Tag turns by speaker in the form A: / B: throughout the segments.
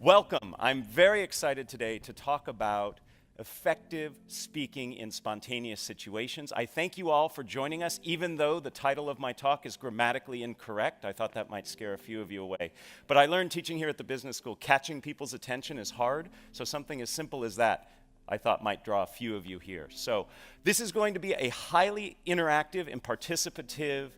A: Welcome. I'm very excited today to talk about effective speaking in spontaneous situations. I thank you all for joining us, even though the title of my talk is grammatically incorrect. I thought that might scare a few of you away. But I learned teaching here at the business school, catching people's attention is hard, so something as simple as that I thought might draw a few of you here. So this is going to be a highly interactive and participative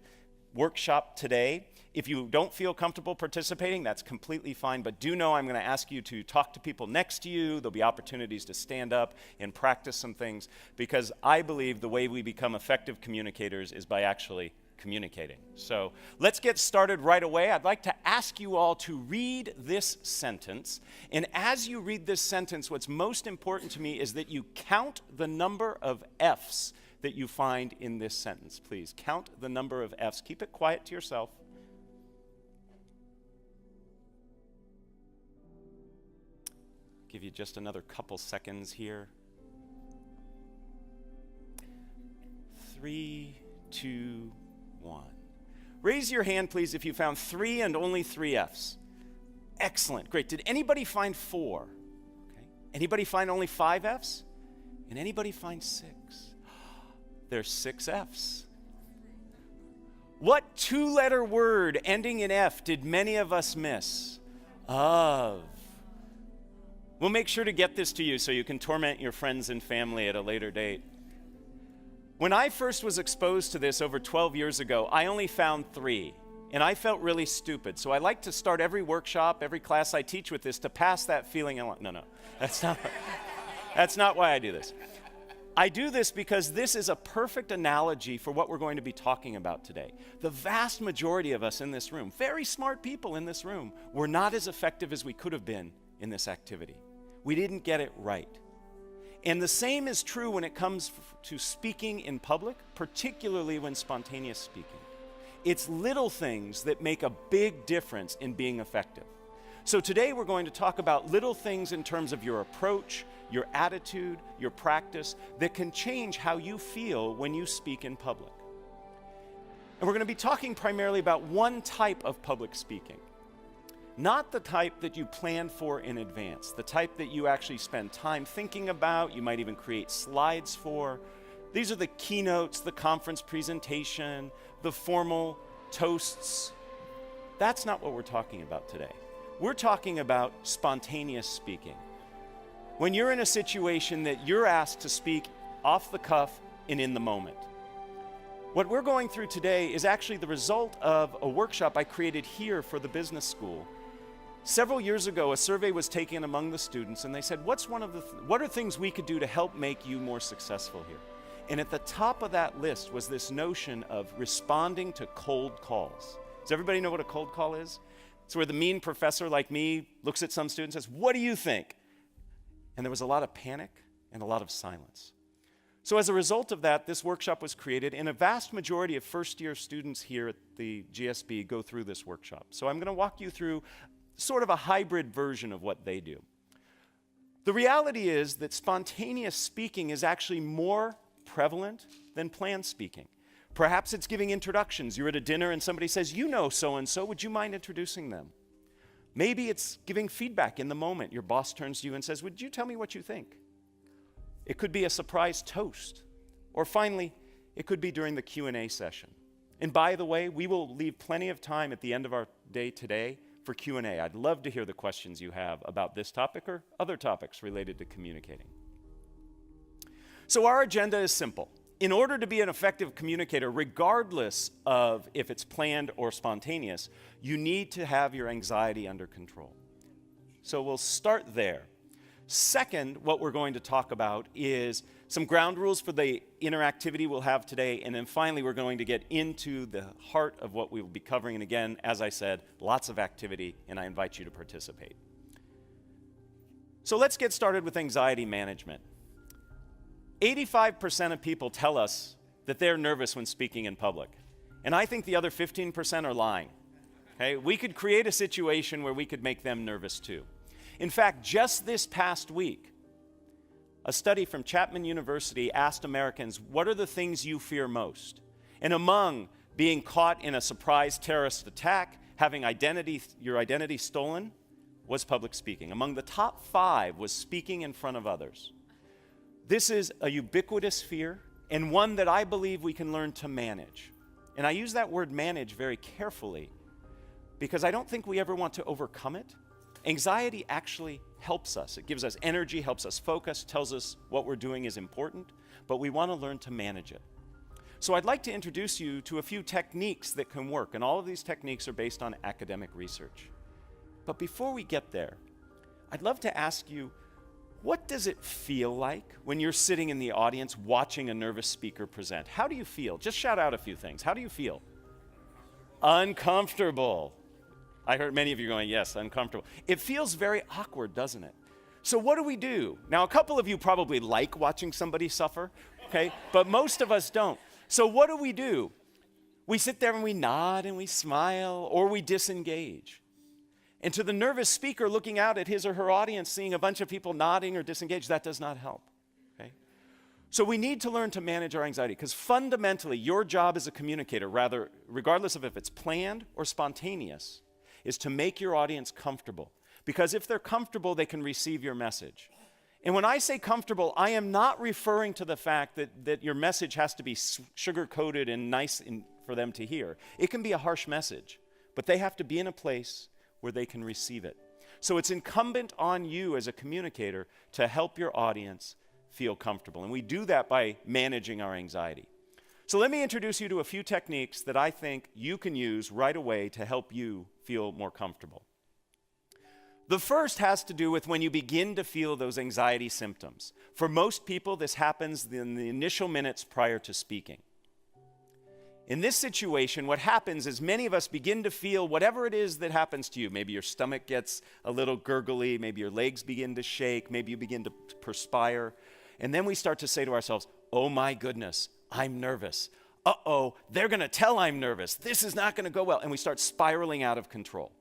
A: workshop today. If you don't feel comfortable participating, that's completely fine, but do know I'm going to ask you to talk to people next to you. There'll be opportunities to stand up and practice some things, because I believe the way we become effective communicators is by actually communicating. So let's get started right away. I'd like to ask you all to read this sentence, and as you read this sentence, what's most important to me is that you count the number of F's that you find in this sentence. Please count the number of F's. Keep it quiet to yourself. Give you just another couple seconds here. 3, 2, 1. Raise your hand, please, if you found 3 and only 3 F's. Excellent, great. Did anybody find 4? Okay. Anybody find only 5 F's? And anybody find 6? There's 6 F's. What 2-letter word ending in F did many of us miss? Of. We'll make sure to get this to you so you can torment your friends and family at a later date. When I first was exposed to this over 12 years ago, I only found 3, and I felt really stupid. So I like to start every workshop, every class I teach with this to pass that feeling. No, that's not why I do this. I do this because this is a perfect analogy for what we're going to be talking about today. The vast majority of us in this room, very smart people in this room, were not as effective as we could have been in this activity. We didn't get it right. And the same is true when it comes to speaking in public, particularly when spontaneous speaking. It's little things that make a big difference in being effective. So today we're going to talk about little things in terms of your approach, your attitude, your practice that can change how you feel when you speak in public. And we're going to be talking primarily about one type of public speaking. Not the type that you plan for in advance, the type that you actually spend time thinking about, you might even create slides for. These are the keynotes, the conference presentation, the formal toasts. That's not what we're talking about today. We're talking about spontaneous speaking. When you're in a situation that you're asked to speak off the cuff and in the moment. What we're going through today is actually the result of a workshop I created here for the business school. Several years ago, a survey was taken among the students, and they said, what are things we could do to help make you more successful here? And at the top of that list was this notion of responding to cold calls. Does everybody know what a cold call is? It's where the mean professor like me looks at some students and says, "What do you think?" And there was a lot of panic and a lot of silence. So as a result of that, this workshop was created, and a vast majority of first-year students here at the GSB go through this workshop. So I'm going to walk you through sort of a hybrid version of what they do. The reality is that spontaneous speaking is actually more prevalent than planned speaking. Perhaps it's giving introductions. You're at a dinner and somebody says, "You know so-and-so, would you mind introducing them?" Maybe it's giving feedback in the moment. Your boss turns to you and says, "Would you tell me what you think?" It could be a surprise toast. Or finally, it could be during the Q&A session. And by the way, we will leave plenty of time at the end of our day today for Q&A. I'd love to hear the questions you have about this topic or other topics related to communicating. So our agenda is simple. In order to be an effective communicator, regardless of if it's planned or spontaneous, you need to have your anxiety under control. So we'll start there. Second, what we're going to talk about is some ground rules for the interactivity we'll have today, and then finally we're going to get into the heart of what we will be covering. And again, as I said, lots of activity, and I invite you to participate. So let's get started with anxiety management. 85% of people tell us that they're nervous when speaking in public, and I think the other 15% are lying. Okay? We could create a situation where we could make them nervous too. In fact, just this past week, a study from Chapman University asked Americans, what are the things you fear most? And among being caught in a surprise terrorist attack, having your identity stolen, was public speaking. Among the top 5 was speaking in front of others. This is a ubiquitous fear and one that I believe we can learn to manage. And I use that word manage very carefully because I don't think we ever want to overcome it. Anxiety actually helps us. It gives us energy, helps us focus, tells us what we're doing is important, but we want to learn to manage it. So I'd like to introduce you to a few techniques that can work, and all of these techniques are based on academic research. But before we get there, I'd love to ask you, what does it feel like when you're sitting in the audience watching a nervous speaker present? How do you feel? Just shout out a few things. How do you feel? Uncomfortable. I heard many of you going, yes, uncomfortable. It feels very awkward, doesn't it? So what do we do? Now, a couple of you probably like watching somebody suffer, okay? But most of us don't. So what do? We sit there and we nod and we smile, or we disengage. And to the nervous speaker looking out at his or her audience, seeing a bunch of people nodding or disengaged, that does not help, okay? So we need to learn to manage our anxiety, because fundamentally, your job as a communicator, regardless of if it's planned or spontaneous, is to make your audience comfortable. Because if they're comfortable, they can receive your message. And when I say comfortable, I am not referring to the fact that your message has to be sugar-coated and nice for them to hear. It can be a harsh message, but they have to be in a place where they can receive it. So it's incumbent on you as a communicator to help your audience feel comfortable. And we do that by managing our anxiety. So let me introduce you to a few techniques that I think you can use right away to help you feel more comfortable. The first has to do with when you begin to feel those anxiety symptoms. For most people, this happens in the initial minutes prior to speaking. In this situation, what happens is many of us begin to feel whatever it is that happens to you. Maybe your stomach gets a little gurgly, maybe your legs begin to shake, maybe you begin to perspire. And then we start to say to ourselves, oh my goodness, I'm nervous. Uh-oh, they're going to tell I'm nervous. This is not going to go well. And we start spiraling out of control.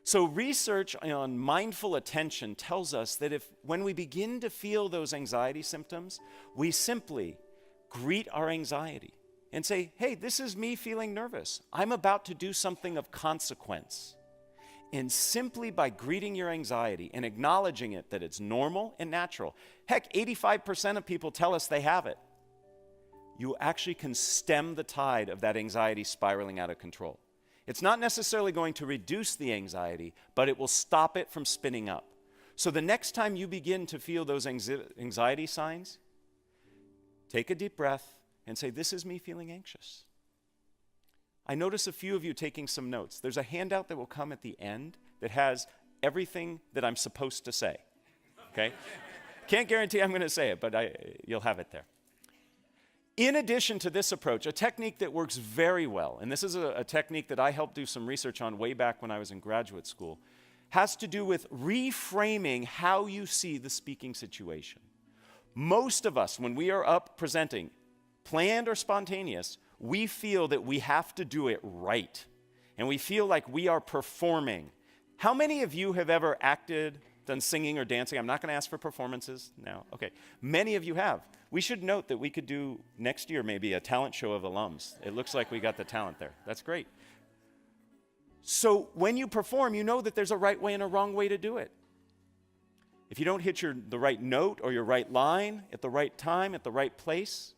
A: So research on mindful attention tells us that when we begin to feel those anxiety symptoms, we simply greet our anxiety and say, hey, this is me feeling nervous. I'm about to do something of consequence. And simply by greeting your anxiety and acknowledging it, that it's normal and natural. Heck, 85% of people tell us they have it. You actually can stem the tide of that anxiety spiraling out of control. It's not necessarily going to reduce the anxiety, but it will stop it from spinning up. So the next time you begin to feel those anxiety signs, take a deep breath and say, this is me feeling anxious. I notice a few of you taking some notes. There's a handout that will come at the end that has everything that I'm supposed to say, okay? Can't guarantee I'm going to say it, but you'll have it there. In addition to this approach, a technique that works very well, and this is a technique that I helped do some research on way back when I was in graduate school, has to do with reframing how you see the speaking situation. Most of us, when we are up presenting, planned or spontaneous, we feel that we have to do it right, and we feel like we are performing. How many of you have ever acted, done singing or dancing? I'm not going to ask for performances now. Okay, many of you have. We should note that we could do next year maybe a talent show of alums. It looks like we got the talent there. That's great. So when you perform, you know that there's a right way and a wrong way to do it. If you don't hit the right note or your right line at the right time, at the right place,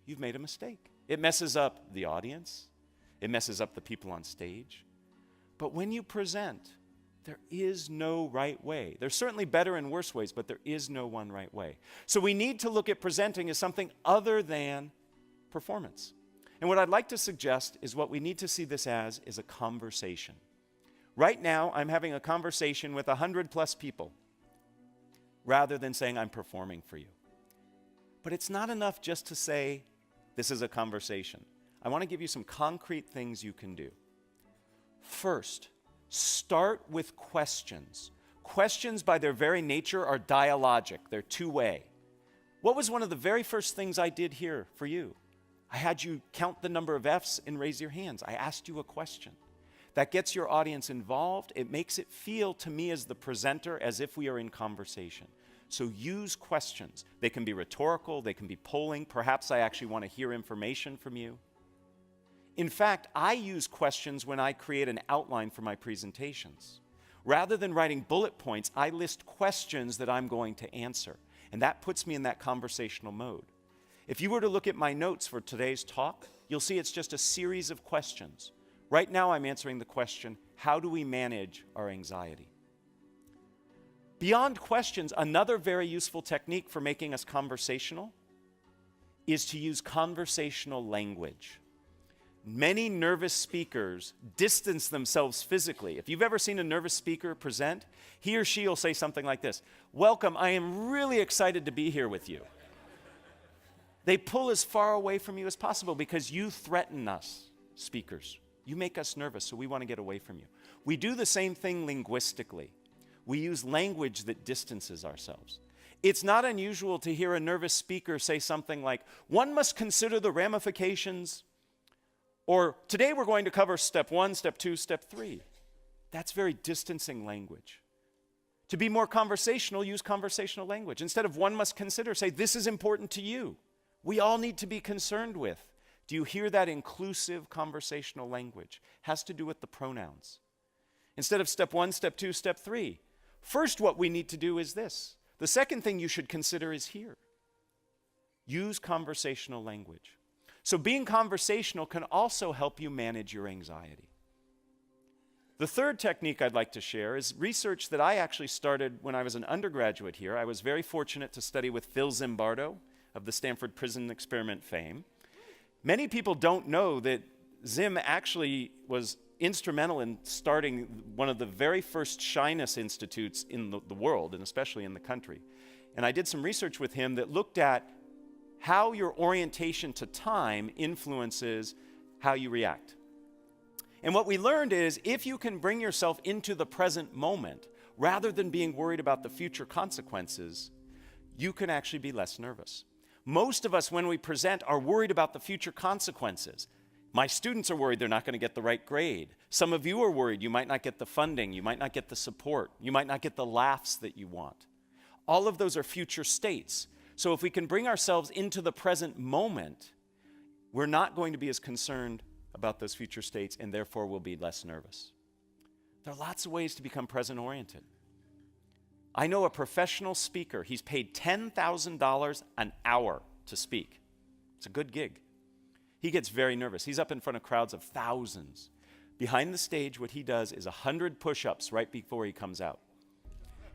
A: you've made a mistake. It messes up the audience. It messes up the people on stage. But when you present, there is no right way. There's certainly better and worse ways, but there is no one right way. So we need to look at presenting as something other than performance. And what I'd like to suggest is what we need to see this as is a conversation. Right now, I'm having a conversation with 100+ people rather than saying I'm performing for you. But it's not enough just to say this is a conversation. I want to give you some concrete things you can do. First, start with questions. Questions, by their very nature, are dialogic. They're two-way. What was one of the very first things I did here for you? I had you count the number of F's and raise your hands. I asked you a question. That gets your audience involved. It makes it feel to me as the presenter as if we are in conversation. So use questions. They can be rhetorical. They can be polling. Perhaps I actually want to hear information from you. In fact, I use questions when I create an outline for my presentations. Rather than writing bullet points, I list questions that I'm going to answer. And that puts me in that conversational mode. If you were to look at my notes for today's talk, you'll see it's just a series of questions. Right now I'm answering the question, how do we manage our anxiety? Beyond questions, another very useful technique for making us conversational is to use conversational language. Many nervous speakers distance themselves physically. If you've ever seen a nervous speaker present, he or she will say something like this: "Welcome, I am really excited to be here with you." They pull as far away from you as possible because you threaten us, speakers. You make us nervous, so we want to get away from you. We do the same thing linguistically. We use language that distances ourselves. It's not unusual to hear a nervous speaker say something like, "One must consider the ramifications," or "Today we're going to cover step 1, step 2, step 3. That's very distancing language. To be more conversational, use conversational language. Instead of "one must consider," say, "This is important to you. We all need to be concerned with." Do you hear that inclusive conversational language? Has to do with the pronouns. Instead of step 1, step 2, step 3. First, what we need to do is this. The second thing you should consider is here. Use conversational language. So being conversational can also help you manage your anxiety. The third technique I'd like to share is research that I actually started when I was an undergraduate here. I was very fortunate to study with Phil Zimbardo of the Stanford Prison Experiment fame. Many people don't know that Zim actually was instrumental in starting one of the very first shyness institutes in the world, and especially in the country. And I did some research with him that looked at how your orientation to time influences how you react. And what we learned is if you can bring yourself into the present moment, rather than being worried about the future consequences, you can actually be less nervous. Most of us, when we present, are worried about the future consequences. My students are worried they're not going to get the right grade. Some of you are worried you might not get the funding, you might not get the support, you might not get the laughs that you want. All of those are future states. So if we can bring ourselves into the present moment, we're not going to be as concerned about those future states, and therefore we'll be less nervous. There are lots of ways to become present-oriented. I know a professional speaker. He's paid $10,000 an hour to speak. It's a good gig. He gets very nervous. He's up in front of crowds of thousands. Behind the stage, what he does is 100 push-ups right before he comes out.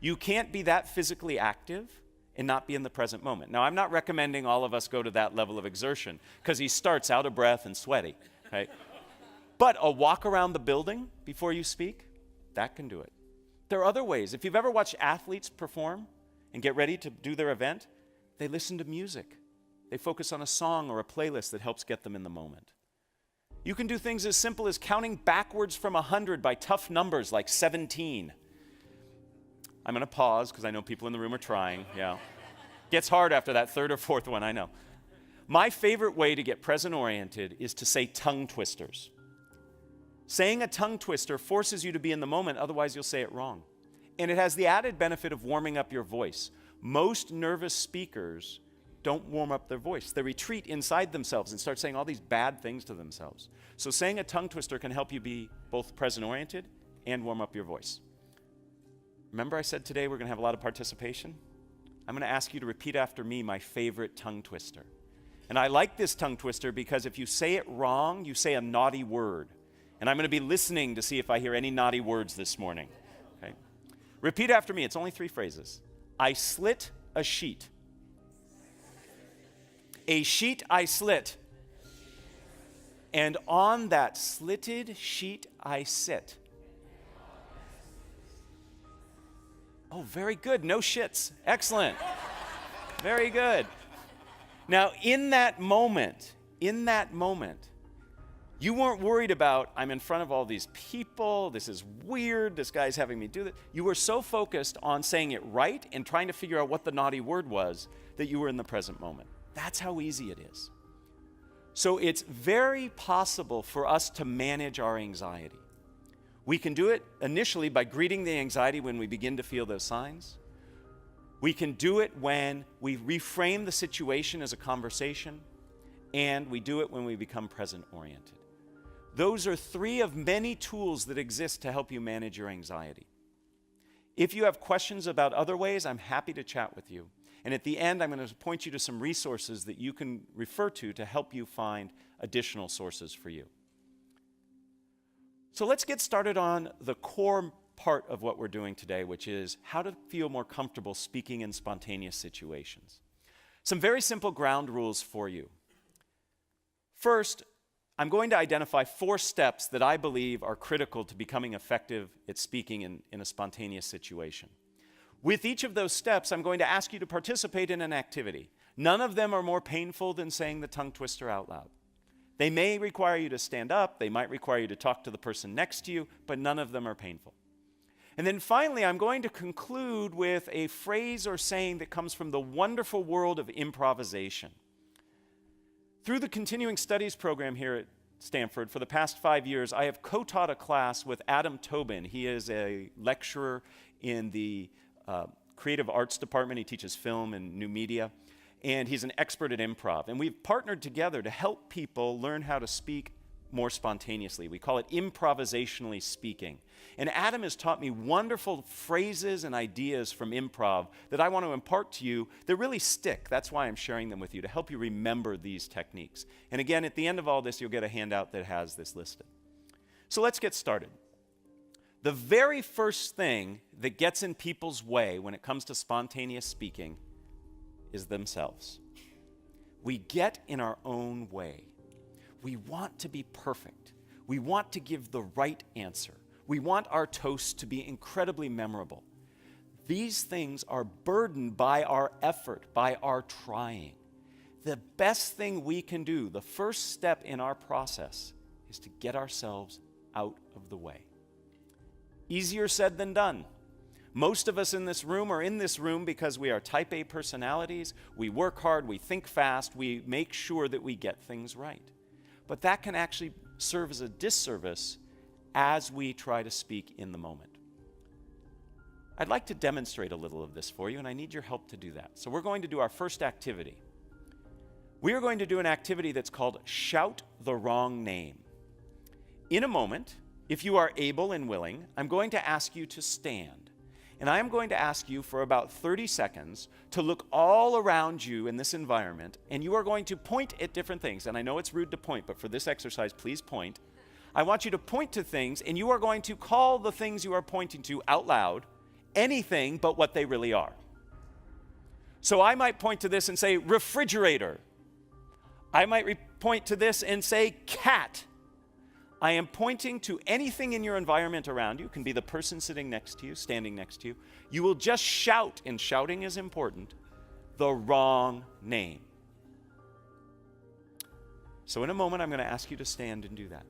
A: You can't be that physically active and not be in the present moment. Now, I'm not recommending all of us go to that level of exertion because he starts out of breath and sweaty, right? But a walk around the building before you speak, that can do it. There are other ways. If you've ever watched athletes perform and get ready to do their event, they listen to music. They focus on a song or a playlist that helps get them in the moment. You can do things as simple as counting backwards from 100 by tough numbers like 17. I'm going to pause because I know people in the room are trying. Yeah. Gets hard after that third or fourth one, I know. My favorite way to get present-oriented is to say tongue twisters. Saying a tongue twister forces you to be in the moment, otherwise you'll say it wrong. And it has the added benefit of warming up your voice. Most nervous speakers don't warm up their voice. They retreat inside themselves and start saying all these bad things to themselves. So saying a tongue twister can help you be both present-oriented and warm up your voice. Remember I said today we're going to have a lot of participation? I'm going to ask you to repeat after me my favorite tongue twister. And I like this tongue twister because if you say it wrong, you say a naughty word. And I'm going to be listening to see if I hear any naughty words this morning. Okay? Repeat after me. It's only 3 phrases. I slit a sheet. A sheet I slit. And on that slitted sheet I sit. Oh, very good. No shits. Excellent. Very good. Now, in that moment, you weren't worried about, I'm in front of all these people, this is weird, this guy's having me do this. You were so focused on saying it right and trying to figure out what the naughty word was that you were in the present moment. That's how easy it is. So it's very possible for us to manage our anxiety. We can do it initially by greeting the anxiety when we begin to feel those signs. We can do it when we reframe the situation as a conversation, and we do it when we become present-oriented. Those are 3 of many tools that exist to help you manage your anxiety. If you have questions about other ways, I'm happy to chat with you. And at the end, I'm going to point you to some resources that you can refer to help you find additional sources for you. So let's get started on the core part of what we're doing today, which is how to feel more comfortable speaking in spontaneous situations. Some very simple ground rules for you. First, I'm going to identify 4 steps that I believe are critical to becoming effective at speaking in a spontaneous situation. With each of those steps, I'm going to ask you to participate in an activity. None of them are more painful than saying the tongue twister out loud. They may require you to stand up, they might require you to talk to the person next to you, but none of them are painful. And then finally, I'm going to conclude with a phrase or saying that comes from the wonderful world of improvisation. Through the continuing studies program here at Stanford, for the past 5 years, I have co-taught a class with Adam Tobin. He is a lecturer in the creative arts department. He teaches film and new media, and he's an expert at improv. And we've partnered together to help people learn how to speak more spontaneously. We call it improvisationally speaking. And Adam has taught me wonderful phrases and ideas from improv that I want to impart to you that really stick. That's why I'm sharing them with you, to help you remember these techniques. And again, at the end of all this, you'll get a handout that has this listed. So let's get started. The very first thing that gets in people's way when it comes to spontaneous speaking is themselves. We get in our own way. We want to be perfect. We want to give the right answer. We want our toasts to be incredibly memorable. These things are burdened by our effort, by our trying. The best thing we can do, the first step in our process, is to get ourselves out of the way. Easier said than done. Most of us in this room are in this room because we are type A personalities. We work hard, we think fast, we make sure that we get things right. But that can actually serve as a disservice as we try to speak in the moment. I'd like to demonstrate a little of this for you, and I need your help to do that. So we're going to do our first activity. We are going to do an activity that's called Shout the Wrong Name. In a moment, if you are able and willing, I'm going to ask you to stand. And I am going to ask you for about 30 seconds to look all around you in this environment, and you are going to point at different things. And I know it's rude to point, but for this exercise, please point. I want you to point to things, and you are going to call the things you are pointing to out loud anything but what they really are. So I might point to this and say refrigerator. I might point to this and say cat. I am pointing to anything in your environment around you. It can be the person sitting next to you, standing next to you. You will just shout, and shouting is important, the wrong name. So in a moment, I'm going to ask you to stand and do that.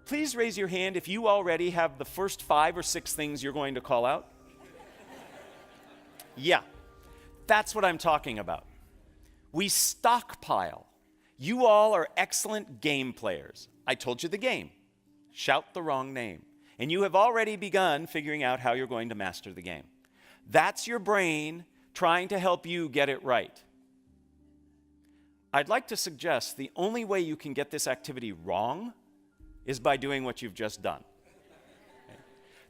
A: Please raise your hand if you already have the first 5 or 6 things you're going to call out. Yeah, that's what I'm talking about. We stockpile. You all are excellent game players. I told you the game. Shout the wrong name. And you have already begun figuring out how you're going to master the game. That's your brain trying to help you get it right. I'd like to suggest the only way you can get this activity wrong is by doing what you've just done. Okay?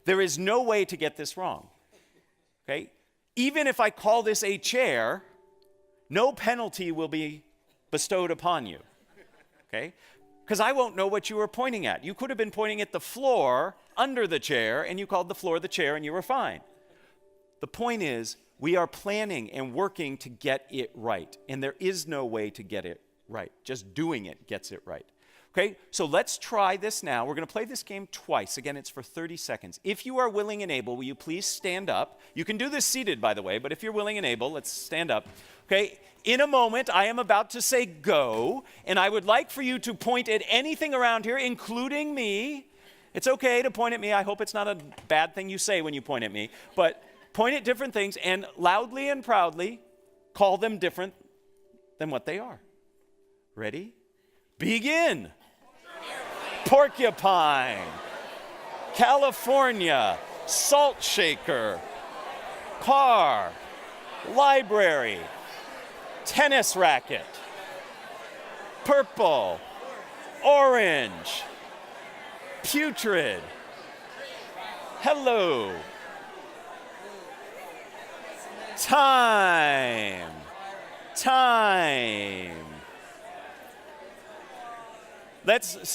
A: There is no way to get this wrong. Okay? Even if I call this a chair, no penalty will be bestowed upon you. Okay? Because I won't know what you were pointing at. You could have been pointing at the floor under the chair, and you called the floor the chair, and you were fine. The point is, we are planning and working to get it right, and there is no way to get it right. Just doing it gets it right. Okay, so let's try this now. We're going to play this game twice. Again, it's for 30 seconds. If you are willing and able, will you please stand up? You can do this seated, by the way, but if you're willing and able, let's stand up. Okay, in a moment, I am about to say go, and I would like for you to point at anything around here, including me. It's okay to point at me. I hope it's not a bad thing you say when you point at me, but point at different things and loudly and proudly call them different than what they are. Ready? Begin. Porcupine, California, salt shaker, car, library, tennis racket, purple, orange, putrid, hello, Time. Time.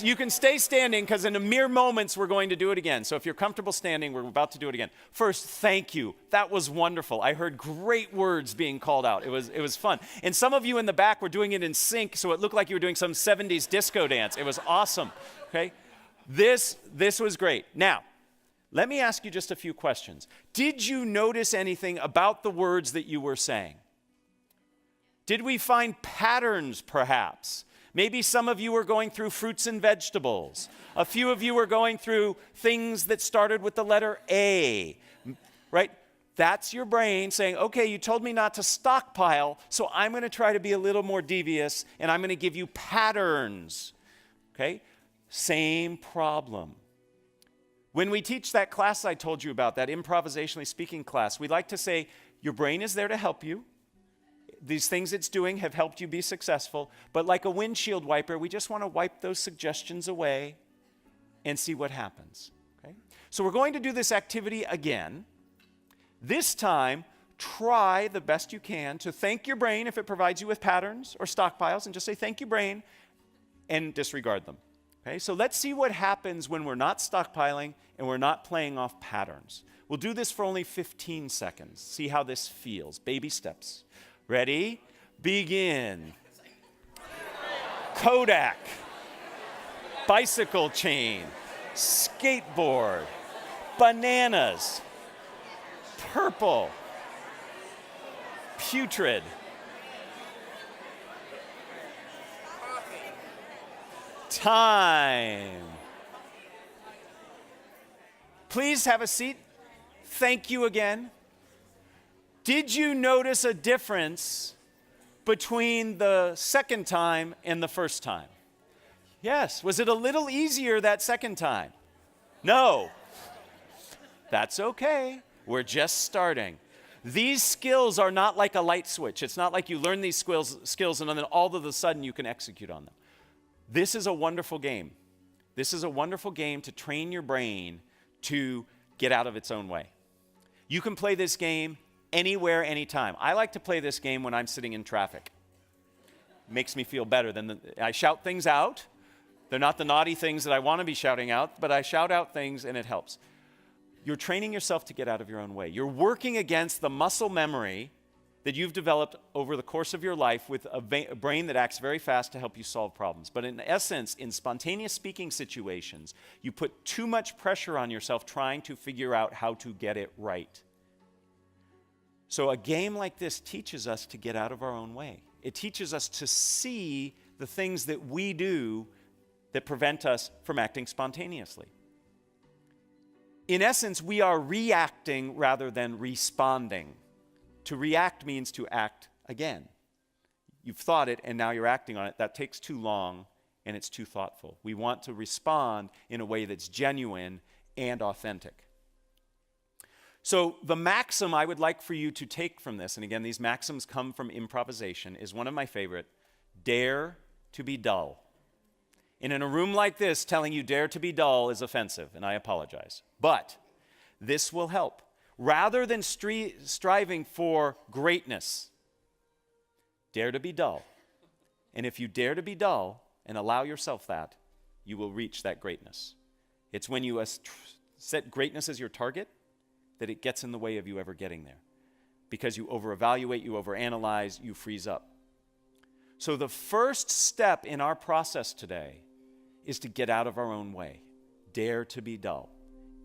A: You can stay standing because in a mere moments we're going to do it again. So if you're comfortable standing, we're about to do it again. First, thank you. That was wonderful. I heard great words being called out. It was fun. And some of you in the back were doing it in sync, so it looked like you were doing some 70s disco dance. It was awesome. Okay? This was great. Now, let me ask you just a few questions. Did you notice anything about the words that you were saying? Did we find patterns, perhaps? Maybe some of you were going through fruits and vegetables. A few of you were going through things that started with the letter A, right? That's your brain saying, okay, you told me not to stockpile, so I'm going to try to be a little more devious, and I'm going to give you patterns, okay? Same problem. When we teach that class I told you about, that improvisationally speaking class, we like to say, your brain is there to help you. These things it's doing have helped you be successful, but like a windshield wiper, we just want to wipe those suggestions away and see what happens. Okay? So we're going to do this activity again. This time, try the best you can to thank your brain if it provides you with patterns or stockpiles, and just say, thank you, brain, and disregard them. Okay? So let's see what happens when we're not stockpiling and we're not playing off patterns. We'll do this for only 15 seconds. See how this feels. Baby steps. Ready? Begin. Kodak. Bicycle chain. Skateboard. Bananas. Purple. Putrid. Time. Please have a seat. Thank you again. Did you notice a difference between the second time and the first time? Yes. Was it a little easier that second time? No. That's okay. We're just starting. These skills are not like a light switch. It's not like you learn these skills and then all of a sudden you can execute on them. This is a wonderful game. This is a wonderful game to train your brain to get out of its own way. You can play this game anywhere, anytime. I like to play this game when I'm sitting in traffic. It makes me feel better. I shout things out. They're not the naughty things that I want to be shouting out, but I shout out things and it helps. You're training yourself to get out of your own way. You're working against the muscle memory that you've developed over the course of your life with a brain that acts very fast to help you solve problems. But in essence, in spontaneous speaking situations, you put too much pressure on yourself trying to figure out how to get it right. So a game like this teaches us to get out of our own way. It teaches us to see the things that we do that prevent us from acting spontaneously. In essence, we are reacting rather than responding. To react means to act again. You've thought it and now you're acting on it. That takes too long and it's too thoughtful. We want to respond in a way that's genuine and authentic. So the maxim I would like for you to take from this, and again, these maxims come from improvisation, is one of my favorite: dare to be dull. And in a room like this, telling you dare to be dull is offensive, and I apologize. But this will help. Rather than striving for greatness, dare to be dull. And if you dare to be dull and allow yourself that, you will reach that greatness. It's when you set greatness as your target that it gets in the way of you ever getting there. Because you over-evaluate, you over-analyze, you freeze up. So the first step in our process today is to get out of our own way. Dare to be dull.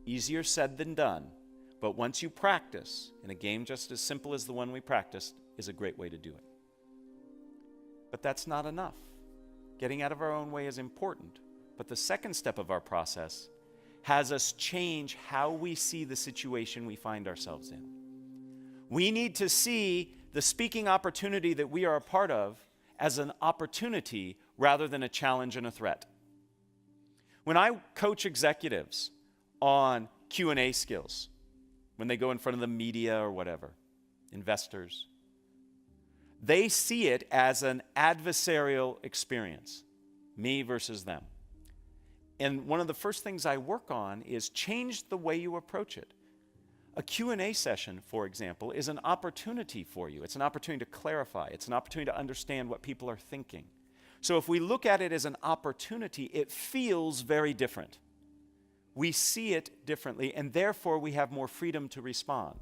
A: Easier said than done, but once you practice, in a game just as simple as the one we practiced, is a great way to do it. But that's not enough. Getting out of our own way is important, but the second step of our process has us change how we see the situation we find ourselves in. We need to see the speaking opportunity that we are a part of as an opportunity rather than a challenge and a threat. When I coach executives on Q&A skills, when they go in front of the media or whatever, investors, they see it as an adversarial experience, me versus them. And one of the first things I work on is change the way you approach it. A Q&A session, for example, is an opportunity for you. It's an opportunity to clarify. It's an opportunity to understand what people are thinking. So if we look at it as an opportunity, it feels very different. We see it differently, and therefore we have more freedom to respond.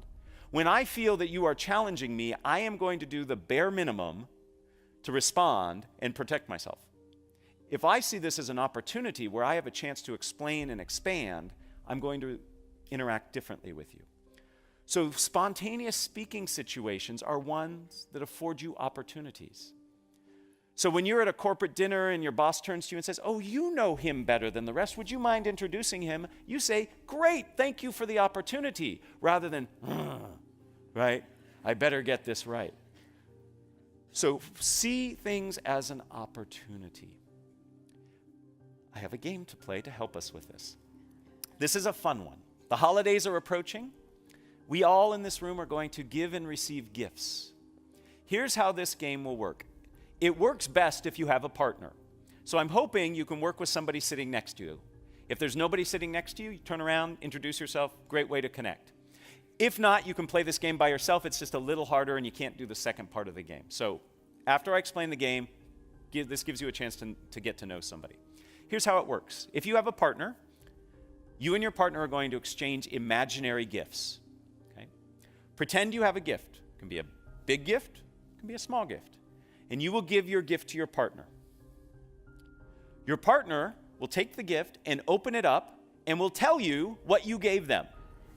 A: When I feel that you are challenging me, I am going to do the bare minimum to respond and protect myself. If I see this as an opportunity where I have a chance to explain and expand, I'm going to interact differently with you. So spontaneous speaking situations are ones that afford you opportunities. So when you're at a corporate dinner and your boss turns to you and says, "Oh, you know him better than the rest. Would you mind introducing him?" You say, "Great, thank you for the opportunity," rather than, right? I better get this right. So see things as an opportunity. I have a game to play to help us with this. This is a fun one. The holidays are approaching. We all in this room are going to give and receive gifts. Here's how this game will work. It works best if you have a partner. So I'm hoping you can work with somebody sitting next to you. If there's nobody sitting next to you, you turn around, introduce yourself, great way to connect. If not, you can play this game by yourself. It's just a little harder and you can't do the second part of the game. So after I explain the game, this gives you a chance to get to know somebody. Here's how it works. If you have a partner, you and your partner are going to exchange imaginary gifts. Okay? Pretend you have a gift. It can be a big gift, it can be a small gift. And you will give your gift to your partner. Your partner will take the gift and open it up and will tell you what you gave them.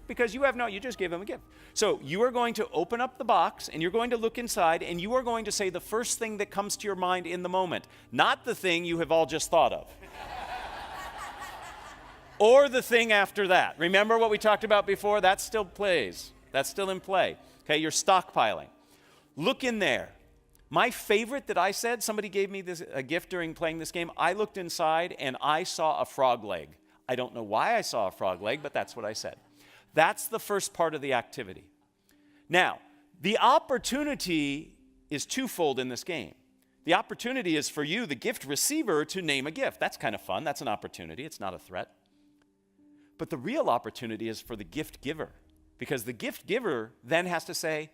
A: Because you just gave them a gift. So you are going to open up the box and you're going to look inside and you are going to say the first thing that comes to your mind in the moment, not the thing you have all just thought of. Or the thing after that. Remember what we talked about before? That still plays. That's still in play. Okay, you're stockpiling. Look in there. My favorite that I said, somebody gave me a gift during playing this game. I looked inside and I saw a frog leg. I don't know why I saw a frog leg, but that's what I said. That's the first part of the activity. Now, the opportunity is twofold in this game. The opportunity is for you, the gift receiver, to name a gift. That's kind of fun. That's an opportunity. It's not a threat. But the real opportunity is for the gift giver, because the gift giver then has to say,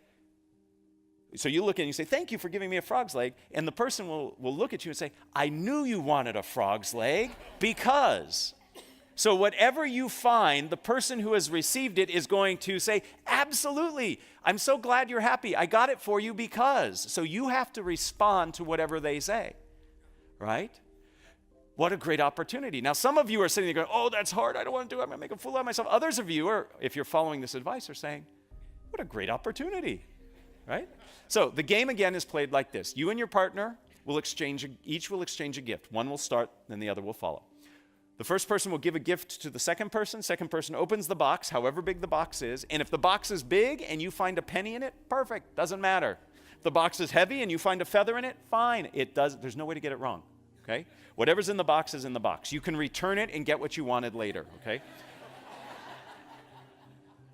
A: so you look and you say, "Thank you for giving me a frog's leg," and the person will look at you and say, "I knew you wanted a frog's leg because." So whatever you find, the person who has received it is going to say, "Absolutely, I'm so glad you're happy. I got it for you because." So you have to respond to whatever they say, right? What a great opportunity. Now, some of you are sitting there going, "Oh, that's hard. I don't want to do it. I'm going to make a fool out of myself." Others of you are, if you're following this advice, are saying, "What a great opportunity," right? So the game again is played like this. You and your partner will each will exchange a gift. One will start, then the other will follow. The first person will give a gift to the second person. Second person opens the box, however big the box is. And if the box is big and you find a penny in it, perfect, doesn't matter. If the box is heavy and you find a feather in it, fine. There's no way to get it wrong, okay? Whatever's in the box is in the box. You can return it and get what you wanted later, okay?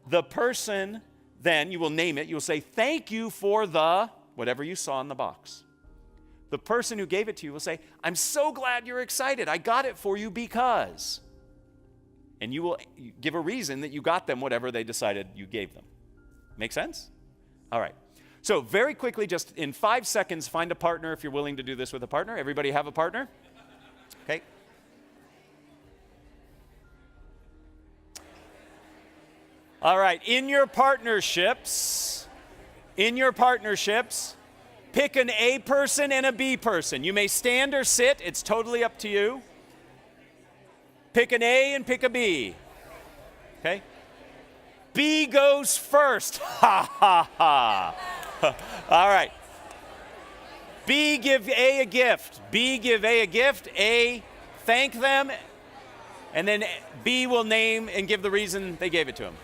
A: The person, then, you will name it. You will say, "Thank you for the," whatever you saw in the box. The person who gave it to you will say, "I'm so glad you're excited. I got it for you because." And you will give a reason that you got them whatever they decided you gave them. Make sense? All right. So very quickly, just in 5 seconds, find a partner if you're willing to do this with a partner. Everybody have a partner? Okay. All right. In your partnerships, pick an A person and a B person. You may stand or sit. It's totally up to you. Pick an A and pick a B. Okay? B goes first. Ha, ha, ha. All right. B, give A a gift. B, give A a gift. A, thank them. And then B will name and give the reason they gave it to him.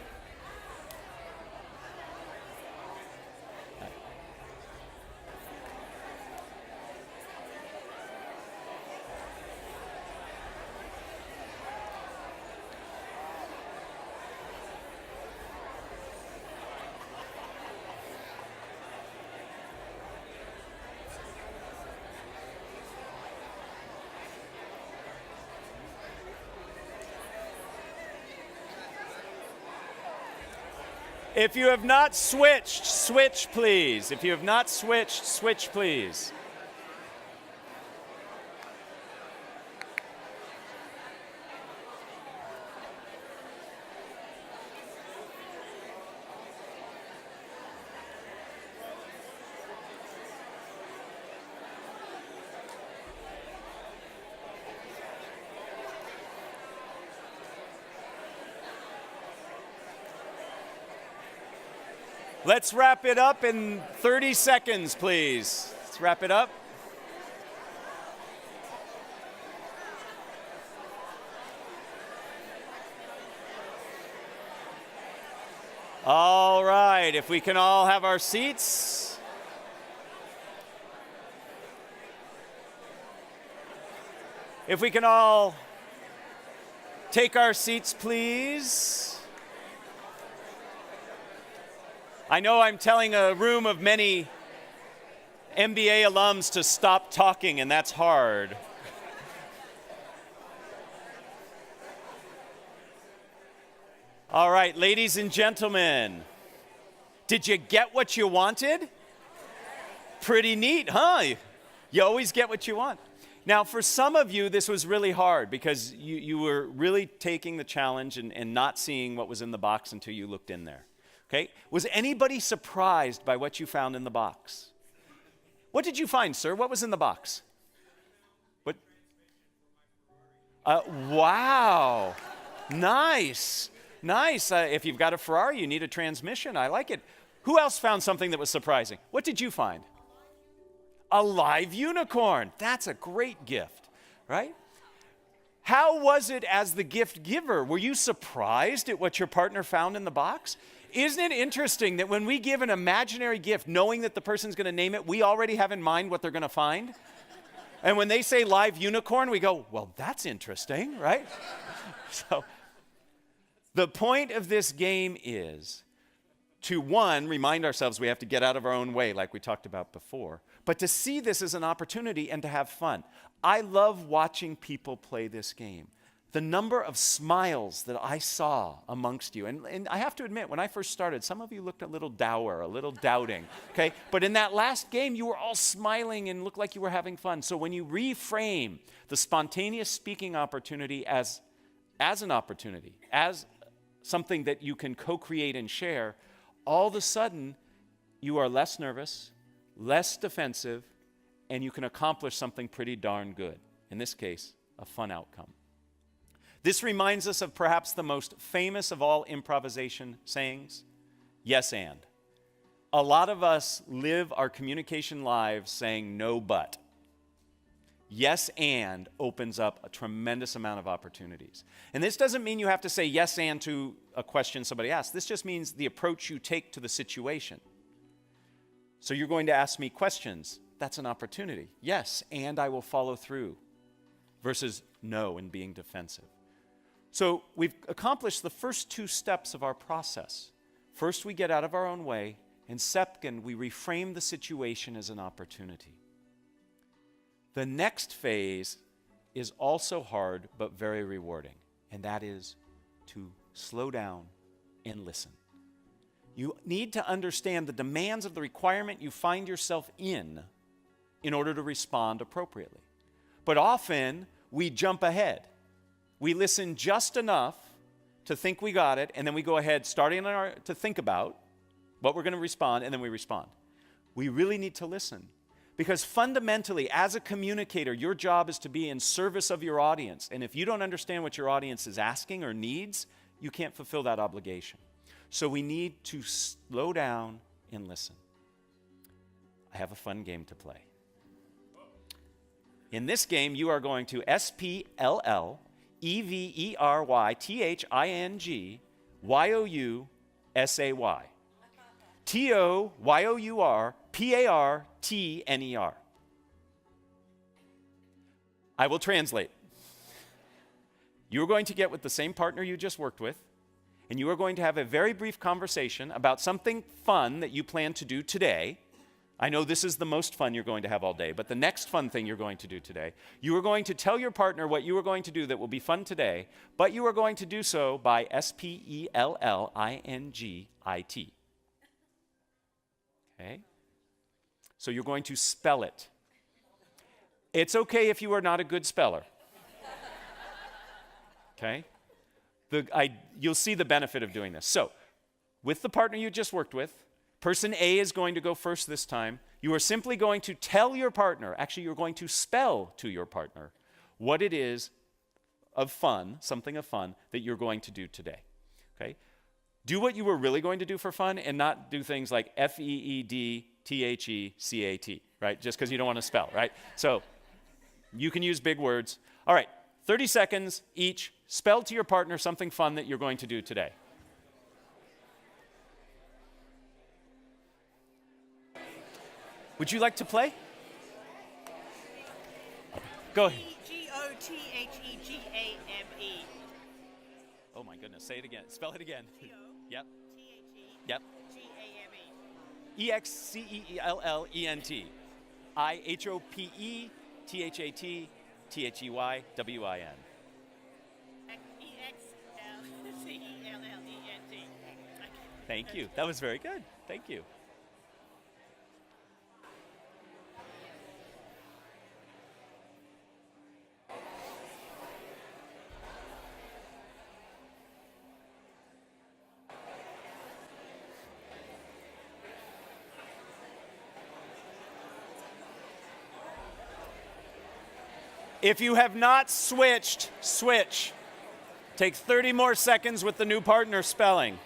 A: If you have not switched, switch please. If you have not switched, switch please. Let's wrap it up in 30 seconds, please. Let's wrap it up. All right, if we can all have our seats. If we can all take our seats, please. I know I'm telling a room of many MBA alums to stop talking, and that's hard. All right, ladies and gentlemen, did you get what you wanted? Pretty neat, huh? You always get what you want. Now, for some of you, this was really hard because you were really taking the challenge and not seeing what was in the box until you looked in there. Okay? Was anybody surprised by what you found in the box? What did you find, sir? What was in the box? What? Wow. Nice. Nice. If you've got a Ferrari, you need a transmission. I like it. Who else found something that was surprising? What did you find? A live unicorn. That's a great gift, right? How was it as the gift giver? Were you surprised at what your partner found in the box? Isn't it interesting that when we give an imaginary gift, knowing that the person's going to name it, we already have in mind what they're going to find? And when they say live unicorn, we go, well, that's interesting, right? So the point of this game is to, one, remind ourselves we have to get out of our own way, like we talked about before, but to see this as an opportunity and to have fun. I love watching people play this game. The number of smiles that I saw amongst you, and I have to admit, when I first started, some of you looked a little dour, a little doubting, okay? But in that last game, you were all smiling and looked like you were having fun. So when you reframe the spontaneous speaking opportunity as an opportunity, as something that you can co-create and share, all of a sudden, you are less nervous, less defensive, and you can accomplish something pretty darn good. In this case, a fun outcome. This reminds us of perhaps the most famous of all improvisation sayings, yes and. A lot of us live our communication lives saying no but. Yes and opens up a tremendous amount of opportunities. And this doesn't mean you have to say yes and to a question somebody asks. This just means the approach you take to the situation. So you're going to ask me questions. That's an opportunity. Yes, and I will follow through. Versus no and being defensive. So we've accomplished the first two steps of our process. First, we get out of our own way, and second, we reframe the situation as an opportunity. The next phase is also hard but very rewarding, and that is to slow down and listen. You need to understand the demands of the requirement you find yourself in order to respond appropriately. But often, we jump ahead. We listen just enough to think we got it, and then we go ahead, starting to think about what we're going to respond, and then we respond. We really need to listen. Because fundamentally, as a communicator, your job is to be in service of your audience. And if you don't understand what your audience is asking or needs, you can't fulfill that obligation. So we need to slow down and listen. I have a fun game to play. In this game, you are going to SPLLEVERYTHINGYOUSAY. TOYOURPARTNER. I will translate. You're going to get with the same partner you just worked with, and you are going to have a very brief conversation about something fun that you plan to do today, I know this is the most fun you're going to have all day, but the next fun thing you're going to do today, you are going to tell your partner what you are going to do that will be fun today, but you are going to do so by spellingit. Okay? So you're going to spell it. It's okay if you are not a good speller. Okay? You'll see the benefit of doing this. So, with the partner you just worked with, person A is going to go first this time. You are simply going to tell your partner, actually you're going to spell to your partner what it is of fun, something of fun, that you're going to do today. Okay? Do what you were really going to do for fun and not do things like FEEDTHECAT, right? Just because you don't want to spell, right? So you can use big words. All right, 30 seconds each. Spell to your partner something fun that you're going to do today. Would you like to play? Go ahead.
B: Gothegame.
A: Oh my goodness, say it again. Spell it again. Yep.
B: Yep.
A: EXCELLENT. IHOPETHAT THEYWIN.
B: EXLCELLENT.
A: Thank you. That was very good. Thank you. If you have not switched, switch. Take 30 more seconds with the new partner spelling.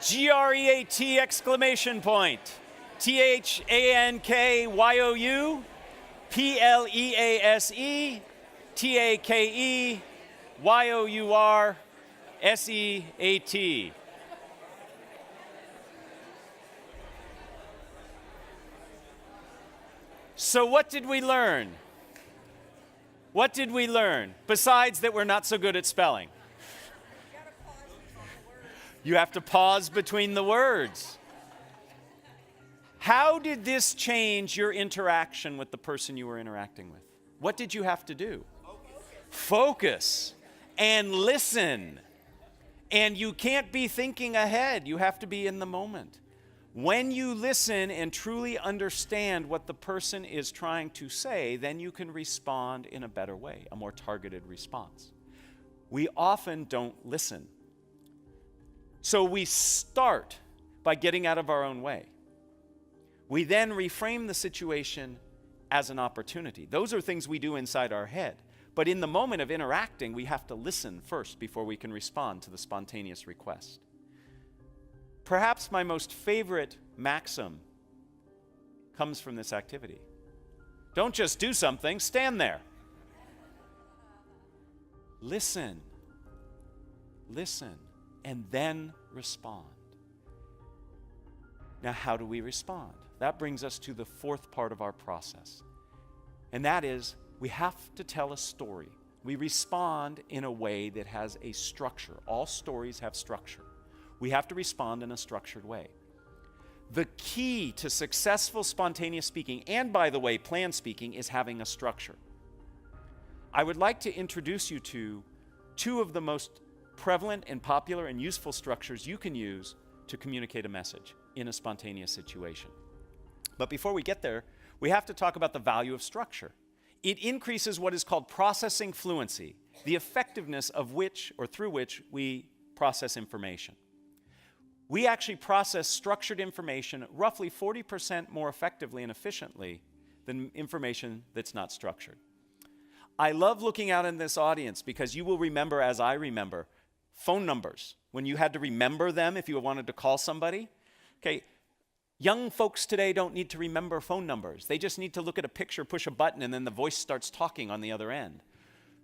A: GREAT exclamation point. THANKYOU PLEASE TAKEYOURSEAT. So what did we learn? What did we learn? Besides that we're not so good at spelling. You have to pause between the words. How did this change your interaction with the person you were interacting with? What did you have to do? Focus and listen. And you can't be thinking ahead. You have to be in the moment. When you listen and truly understand what the person is trying to say, then you can respond in a better way, a more targeted response. We often don't listen. So we start by getting out of our own way. We then reframe the situation as an opportunity. Those are things we do inside our head. But in the moment of interacting, we have to listen first before we can respond to the spontaneous request. Perhaps my most favorite maxim comes from this activity. Don't just do something, stand there. Listen, and then respond. Now, how do we respond? That brings us to the fourth part of our process. And that is, we have to tell a story. We respond in a way that has a structure. All stories have structure. We have to respond in a structured way. The key to successful spontaneous speaking, and by the way, planned speaking, is having a structure. I would like to introduce you to two of the most prevalent and popular and useful structures you can use to communicate a message in a spontaneous situation. But before we get there, we have to talk about the value of structure. It increases what is called processing fluency, the effectiveness of which or through which we process information. We actually process structured information roughly 40% more effectively and efficiently than information that's not structured. I love looking out in this audience because you will remember, as I remember, phone numbers. When you had to remember them if you wanted to call somebody. Okay, young folks today don't need to remember phone numbers. They just need to look at a picture, push a button, and then the voice starts talking on the other end.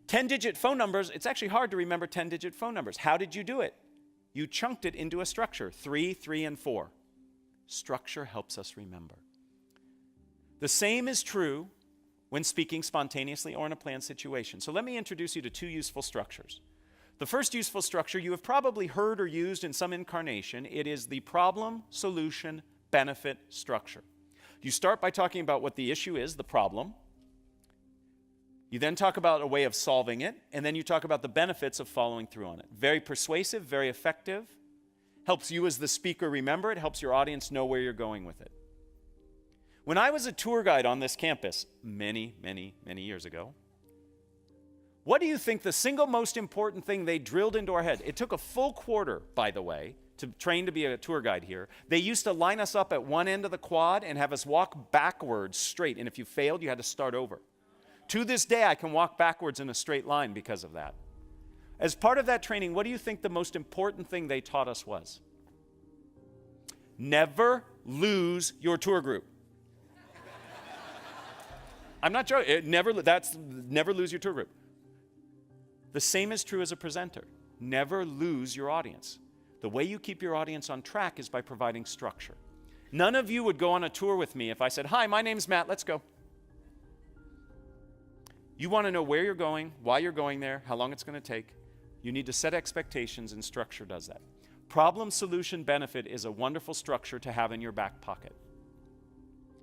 A: 10-digit phone numbers, it's actually hard to remember 10-digit phone numbers. How did you do it? You chunked it into a structure, 3, 3, and 4. Structure helps us remember. The same is true when speaking spontaneously or in a planned situation. So let me introduce you to 2 useful structures. The first useful structure you have probably heard or used in some incarnation. It is the problem, solution, benefit structure. You start by talking about what the issue is, the problem. You then talk about a way of solving it, and then you talk about the benefits of following through on it. Very persuasive, very effective. Helps you as the speaker remember it, helps your audience know where you're going with it. When I was a tour guide on this campus many, many, many years ago, what do you think the single most important thing they drilled into our head? It took a full quarter, by the way, to train to be a tour guide here. They used to line us up at one end of the quad and have us walk backwards straight, and if you failed, you had to start over. To this day, I can walk backwards in a straight line because of that. As part of that training, what do you think the most important thing they taught us was? Never lose your tour group. I'm not joking. Never lose your tour group. The same is true as a presenter. Never lose your audience. The way you keep your audience on track is by providing structure. None of you would go on a tour with me if I said, "Hi, my name's Matt, let's go." You want to know where you're going, why you're going there, how long it's going to take. You need to set expectations, and structure does that. Problem, solution, benefit is a wonderful structure to have in your back pocket.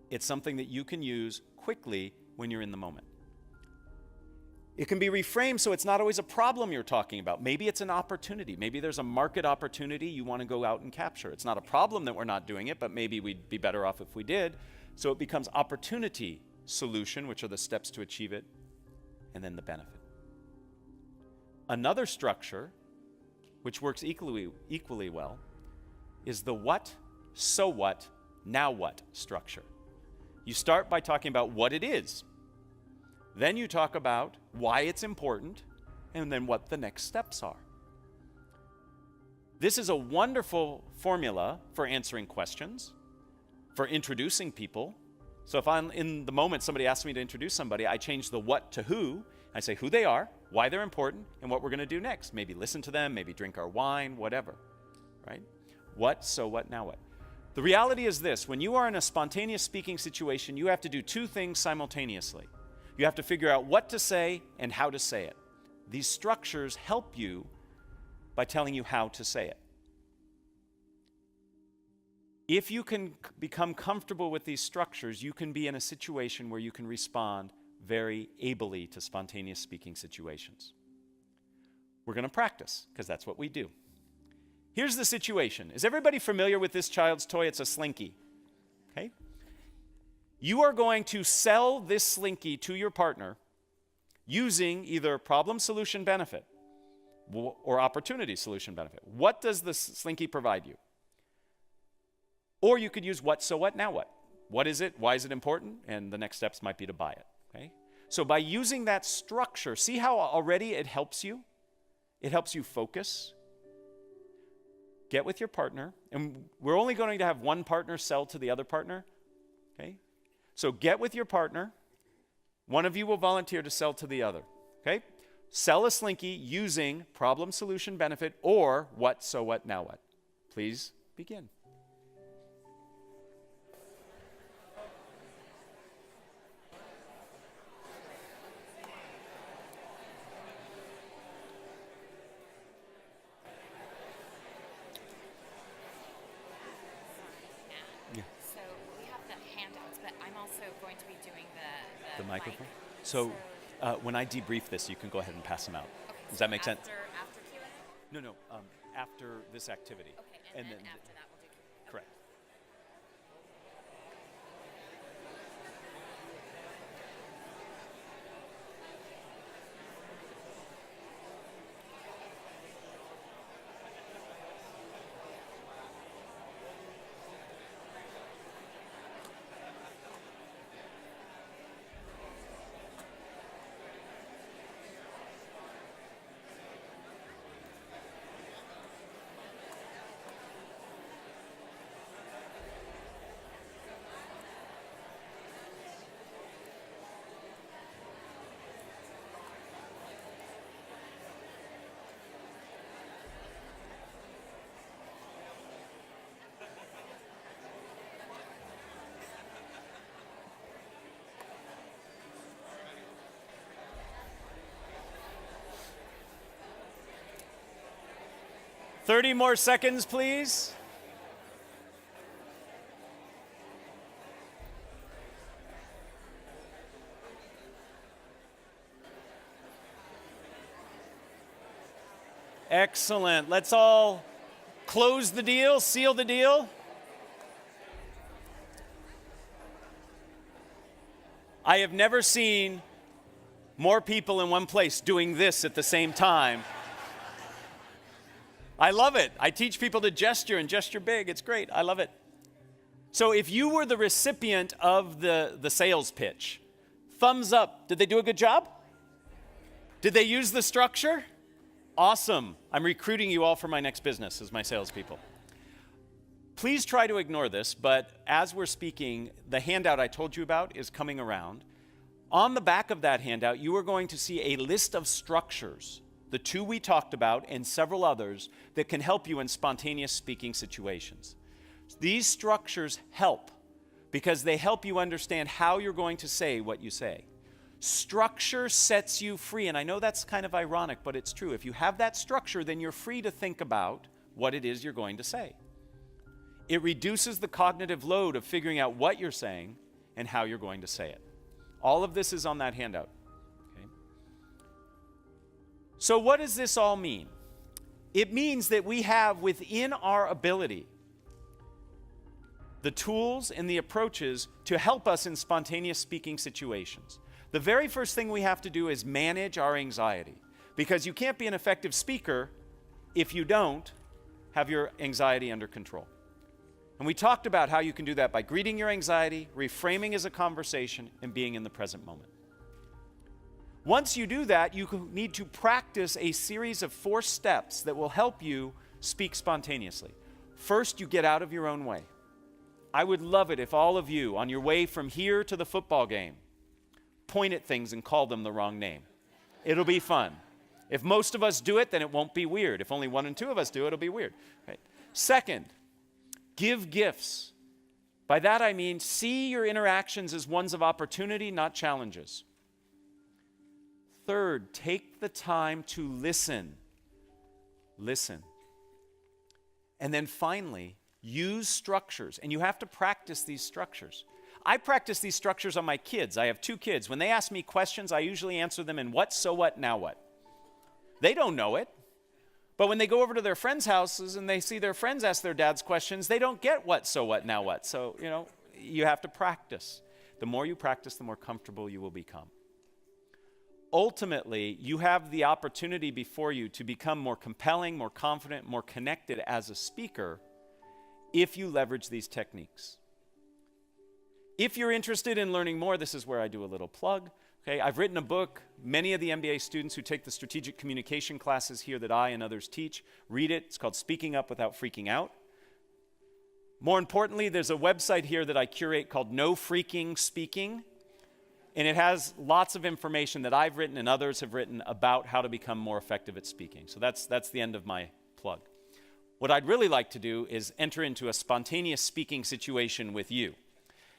A: It's something that you can use quickly when you're in the moment. It can be reframed so it's not always a problem you're talking about. Maybe it's an opportunity. Maybe there's a market opportunity you want to go out and capture. It's not a problem that we're not doing it, but maybe we'd be better off if we did. So it becomes opportunity, solution, which are the steps to achieve it, and then the benefit. Another structure, which works equally well, is the what, so what, now what structure. You start by talking about what it is. Then you talk about why it's important, and then what the next steps are. This is a wonderful formula for answering questions, for introducing people. So if I'm in the moment somebody asks me to introduce somebody, I change the what to who. I say who they are, why they're important, and what we're going to do next. Maybe listen to them, maybe drink our wine, whatever, right? What, so what, now what? The reality is this: when you are in a spontaneous speaking situation, you have to do 2 things simultaneously. You have to figure out what to say and how to say it. These structures help you by telling you how to say it. If you can become comfortable with these structures, you can be in a situation where you can respond very ably to spontaneous speaking situations. We're going to practice, because that's what we do. Here's the situation. Is everybody familiar with this child's toy? It's a Slinky. Okay? You are going to sell this Slinky to your partner using either problem, solution, benefit, or opportunity, solution, benefit. What does the Slinky provide you? Or you could use what, so what, now what? What is it? Why is it important? And the next steps might be to buy it. Okay? So by using that structure, see how already it helps you? It helps you focus. Get with your partner. And we're only going to have one partner sell to the other partner. Okay? So get with your partner. One of you will volunteer to sell to the other. Okay? Sell a Slinky using problem, solution, benefit, or what, so what, now what. Please begin. The microphone? So when I debrief this, you can go ahead and pass them out.
B: Okay,
A: Does that make sense?
B: After Q&A?
A: No, after this activity.
B: Okay, and then after that we'll do Q&A.
A: Correct. 30 more seconds, please. Excellent. Let's all close the deal, seal the deal. I have never seen more people in one place doing this at the same time. I love it. I teach people to gesture and gesture big. It's great. I love it. So if you were the recipient of the sales pitch, thumbs up. Did they do a good job? Did they use the structure? Awesome. I'm recruiting you all for my next business as my salespeople. Please try to ignore this, but as we're speaking, the handout I told you about is coming around. On the back of that handout, you are going to see a list of structures, the two we talked about and several others, that can help you in spontaneous speaking situations. These structures help because they help you understand how you're going to say what you say. Structure sets you free, and I know that's kind of ironic, but it's true. If you have that structure, then you're free to think about what it is you're going to say. It reduces the cognitive load of figuring out what you're saying and how you're going to say it. All of this is on that handout. Okay? So what does this all mean? It means that we have within our ability the tools and the approaches to help us in spontaneous speaking situations. The very first thing we have to do is manage our anxiety, because you can't be an effective speaker if you don't have your anxiety under control. And we talked about how you can do that by greeting your anxiety, reframing as a conversation, and being in the present moment. Once you do that, you need to practice a series of 4 steps that will help you speak spontaneously. First, you get out of your own way. I would love it if all of you, on your way from here to the football game, point at things and call them the wrong name. It'll be fun. If most of us do it, then it won't be weird. If only 1 and 2 of us do it, it'll be weird. Right? Second, give gifts. By that I mean see your interactions as ones of opportunity, not challenges. Third, take the time to listen. Listen. And then finally, use structures. And you have to practice these structures. I practice these structures on my kids. I have 2 kids. When they ask me questions, I usually answer them in what, so what, now what. They don't know it. But when they go over to their friends' houses and they see their friends ask their dads questions, they don't get what, so what, now what. So, you have to practice. The more you practice, the more comfortable you will become. Ultimately, you have the opportunity before you to become more compelling, more confident, more connected as a speaker if you leverage these techniques. If you're interested in learning more, this is where I do a little plug. Okay, I've written a book. Many of the MBA students who take the strategic communication classes here that I and others teach read it. It's called Speaking Up Without Freaking Out. More importantly, there's a website here that I curate called No Freaking Speaking, and it has lots of information that I've written and others have written about how to become more effective at speaking. So that's the end of my plug. What I'd really like to do is enter into a spontaneous speaking situation with you.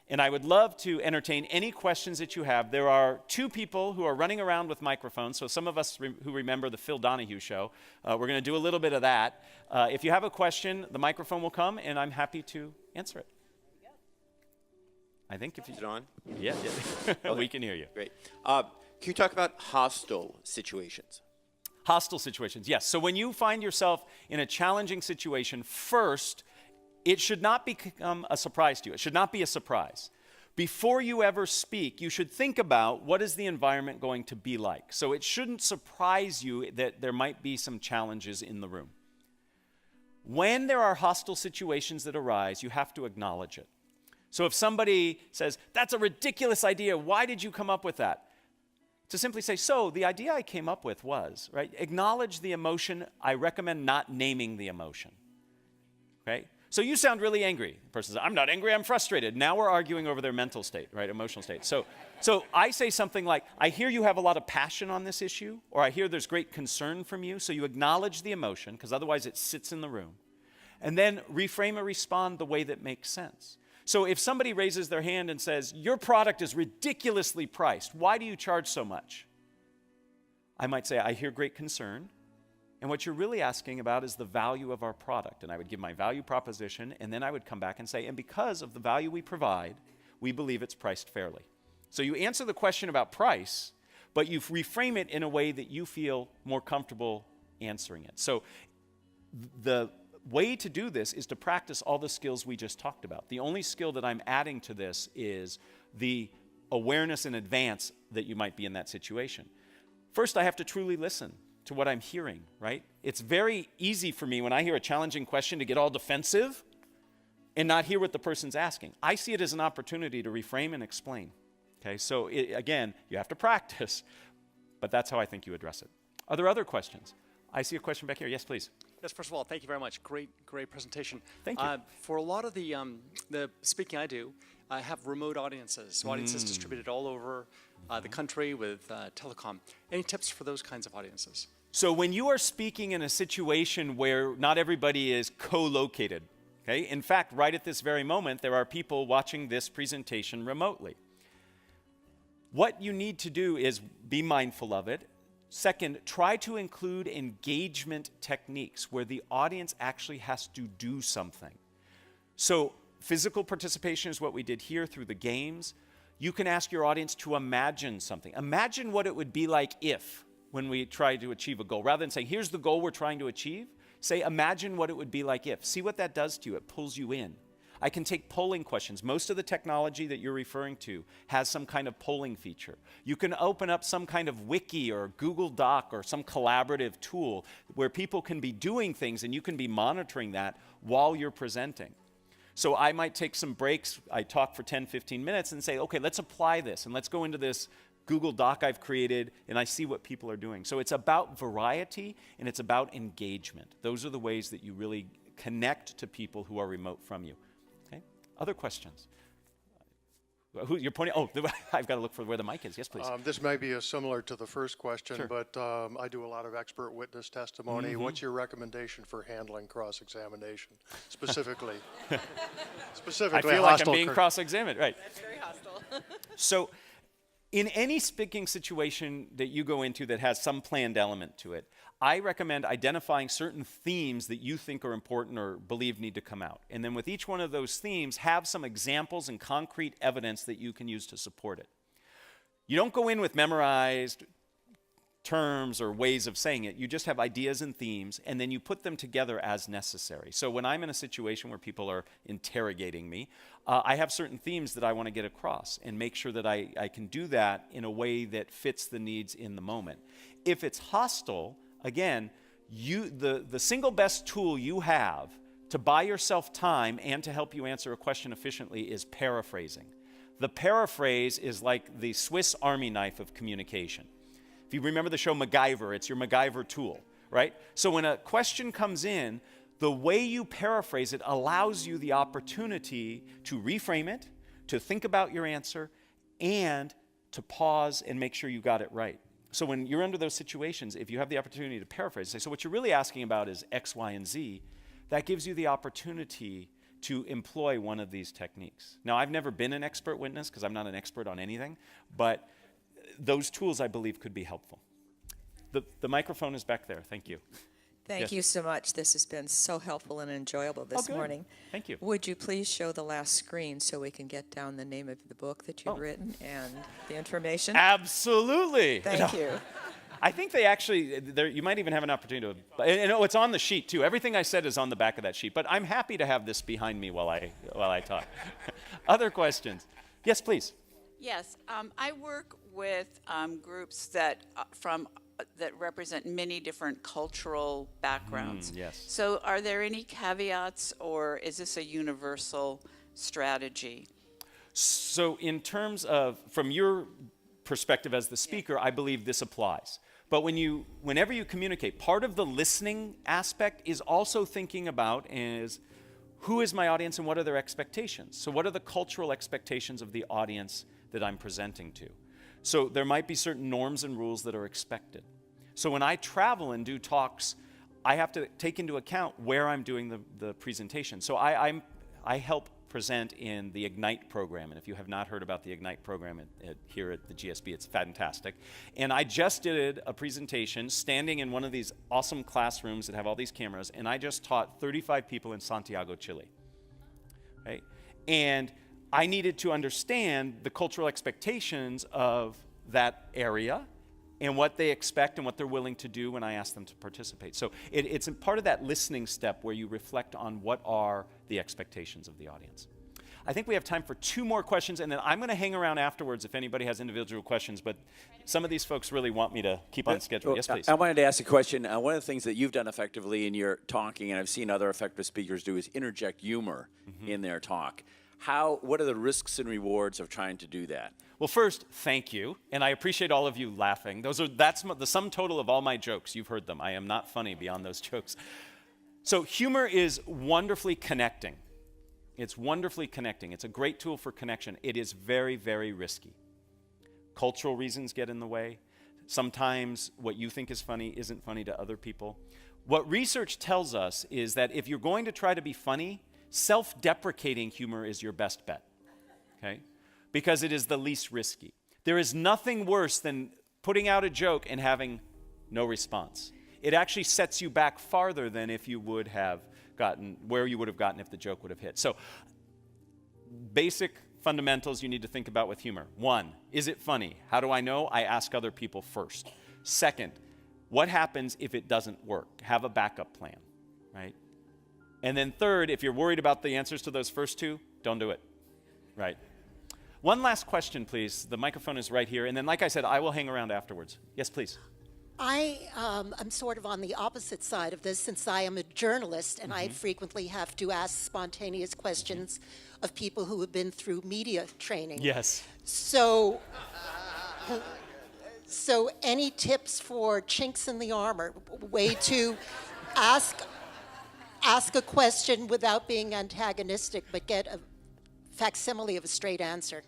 A: And I would love to entertain any questions that you have. There are 2 people who are running around with microphones. So some of us who remember the Phil Donahue show, we're going to do a little bit of that. If you have a question, the microphone will come, and I'm happy to answer it. I think if you...
C: Is it on?
A: Yeah.
C: Okay.
A: We can hear you.
C: Great. Can you talk about hostile situations?
A: Hostile situations, yes. So when you find yourself in a challenging situation, first, it should not become a surprise to you. It should not be a surprise. Before you ever speak, you should think about what is the environment going to be like. So it shouldn't surprise you that there might be some challenges in the room. When there are hostile situations that arise, you have to acknowledge it. So if somebody says, "That's a ridiculous idea, why did you come up with that?" To simply say, "So the idea I came up with was," right? Acknowledge the emotion. I recommend not naming the emotion. Okay? So you sound really angry. The person says, "I'm not angry, I'm frustrated." Now we're arguing over their mental state, right? Emotional state. So I say something like, "I hear you have a lot of passion on this issue," or "I hear there's great concern from you." So you acknowledge the emotion, because otherwise it sits in the room. And then reframe or respond the way that makes sense. So if somebody raises their hand and says, "Your product is ridiculously priced. Why do you charge so much?" I might say, "I hear great concern. And what you're really asking about is the value of our product. And I would give my value proposition, and then I would come back and say, and because of the value we provide, we believe it's priced fairly. So you answer the question about price, but you reframe it in a way that you feel more comfortable answering it. So the way to do this is to practice all the skills we just talked about. The only skill that I'm adding to this is the awareness in advance that you might be in that situation. First, I have to truly listen to what I'm hearing, right? It's very easy for me when I hear a challenging question to get all defensive and not hear what the person's asking. I see it as an opportunity to reframe and explain. Okay, so again, you have to practice, but that's how I think you address it. Are there other questions? I see a question back here. Yes, please.
D: Yes, first of all, thank you very much. Great presentation.
A: Thank you.
D: For a lot of the speaking I do, I have remote audiences, so audiences distributed all over the country with telecom. Any tips for those kinds of audiences?
A: So when you are speaking in a situation where not everybody is co-located, okay? In fact, right at this very moment, there are people watching this presentation remotely. What you need to do is be mindful of it. Second, try to include engagement techniques where the audience actually has to do something. So physical participation is what we did here through the games. You can ask your audience to imagine something. Imagine what it would be like if, when we try to achieve a goal. Rather than saying, here's the goal we're trying to achieve, say, imagine what it would be like if. See what that does to you. It pulls you in. I can take polling questions. Most of the technology that you're referring to has some kind of polling feature. You can open up some kind of wiki or Google Doc or some collaborative tool where people can be doing things and you can be monitoring that while you're presenting. So I might take some breaks. I talk for 10, 15 minutes and say, okay, let's apply this and let's go into this Google Doc I've created and I see what people are doing. So it's about variety and it's about engagement. Those are the ways that you really connect to people who are remote from you. Other questions? Who you're pointing? Oh, I've got to look for where the mic is. Yes, please.
E: This may be similar to the first question,
A: Sure.
E: but I do a lot of expert witness testimony. What's your recommendation for handling cross-examination, specifically?
A: I
E: Specifically,
A: feel like I'm
E: hostile
A: being cross-examined. Right.
B: That's very hostile.
A: So in any speaking situation that you go into that has some planned element to it, I recommend identifying certain themes that you think are important or believe need to come out. And then with each one of those themes, have some examples and concrete evidence that you can use to support it. You don't go in with memorized terms or ways of saying it. You just have ideas and themes, and then you put them together as necessary. So when I'm in a situation where people are interrogating me, I have certain themes that I want to get across and make sure that I can do that in a way that fits the needs in the moment. If it's hostile, again, the single best tool you have to buy yourself time and to help you answer a question efficiently is paraphrasing. The paraphrase is like the Swiss Army knife of communication. If you remember the show MacGyver, it's your MacGyver tool, right? So when a question comes in, the way you paraphrase it allows you the opportunity to reframe it, to think about your answer, and to pause and make sure you got it right. So when you're under those situations, if you have the opportunity to paraphrase, say, so what you're really asking about is X, Y, and Z, that gives you the opportunity to employ one of these techniques. Now, I've never been an expert witness because I'm not an expert on anything, but those tools, I believe, could be helpful. The microphone is back there. Thank you.
F: Thank
A: Yes.
F: you so much. This has been so helpful and enjoyable this
A: good.
F: morning.
A: Thank you.
F: Would you please show the last screen so we can get down the name of the book that you've written and the information?
A: Absolutely.
F: Thank you.
A: I think they actually, you might even have an opportunity to, and it's on the sheet too. Everything I said is on the back of that sheet, but I'm happy to have this behind me while I talk. Other questions? Yes, please.
G: Yes, I work with groups that that represent many different cultural backgrounds.
A: Yes.
G: So are there any caveats, or is this a universal strategy?
A: So in terms of, from your perspective as the speaker, I believe this applies. But whenever you communicate, part of the listening aspect is also thinking about is who is my audience and what are their expectations? So what are the cultural expectations of the audience that I'm presenting to? So there might be certain norms and rules that are expected. So when I travel and do talks, I have to take into account where I'm doing the presentation. So I help present in the Ignite program. And if you have not heard about the Ignite program here at the GSB, it's fantastic. And I just did a presentation standing in one of these awesome classrooms that have all these cameras, and I just taught 35 people in Santiago, Chile. Okay? And I needed to understand the cultural expectations of that area and what they expect and what they're willing to do when I ask them to participate. So it's a part of that listening step where you reflect on what are the expectations of the audience. I think we have time for 2 more questions, and then I'm going to hang around afterwards if anybody has individual questions, but some of these folks really want me to keep on schedule. Yes, please.
H: I wanted to ask a question. One of the things that you've done effectively in your talking, and I've seen other effective speakers do, is interject humor in their talk. What are the risks and rewards of trying to do that?
A: Well, first, thank you, and I appreciate all of you laughing. That's the sum total of all my jokes. You've heard them. I am not funny beyond those jokes. So humor is wonderfully connecting. It's wonderfully connecting. It's a great tool for connection. It is very, very risky. Cultural reasons get in the way. Sometimes what you think is funny isn't funny to other people. What research tells us is that if you're going to try to be funny, self-deprecating humor is your best bet, okay? Because it is the least risky. There is nothing worse than putting out a joke and having no response. It actually sets you back farther than if you would have gotten, where you would have gotten if the joke would have hit. So, basic fundamentals you need to think about with humor. 1, is it funny? How do I know? I ask other people first. 2nd, what happens if it doesn't work? Have a backup plan, right? And then 3rd, if you're worried about the answers to those first 2, don't do it, right? One last question, please. The microphone is right here. And then, like I said, I will hang around afterwards. Yes, please.
I: I am sort of on the opposite side of this since I am a journalist and I frequently have to ask spontaneous questions of people who have been through media training.
A: Yes.
I: So any tips for chinks in the armor, way to ask a question without being antagonistic but get a facsimile of a straight answer?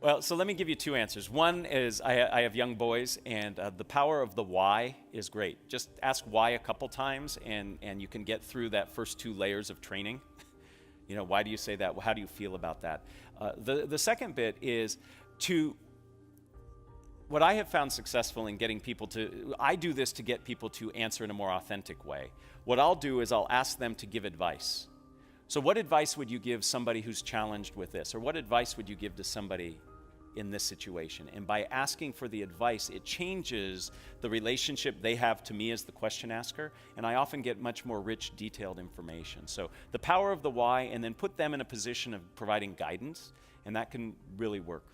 A: Well, so let me give you 2 answers. One is I have young boys, and the power of the why is great. Just ask why a couple times, and you can get through that first 2 layers of training. You know, why do you say that? How do you feel about that? The second bit is what I have found successful in getting people to, I do this to get people to answer in a more authentic way. What I'll do is I'll ask them to give advice. So what advice would you give somebody who's challenged with this? Or what advice would you give to somebody in this situation? And by asking for the advice, it changes the relationship they have to me as the question asker, and I often get much more rich, detailed information. So the power of the why, and then put them in a position of providing guidance, and that can really work.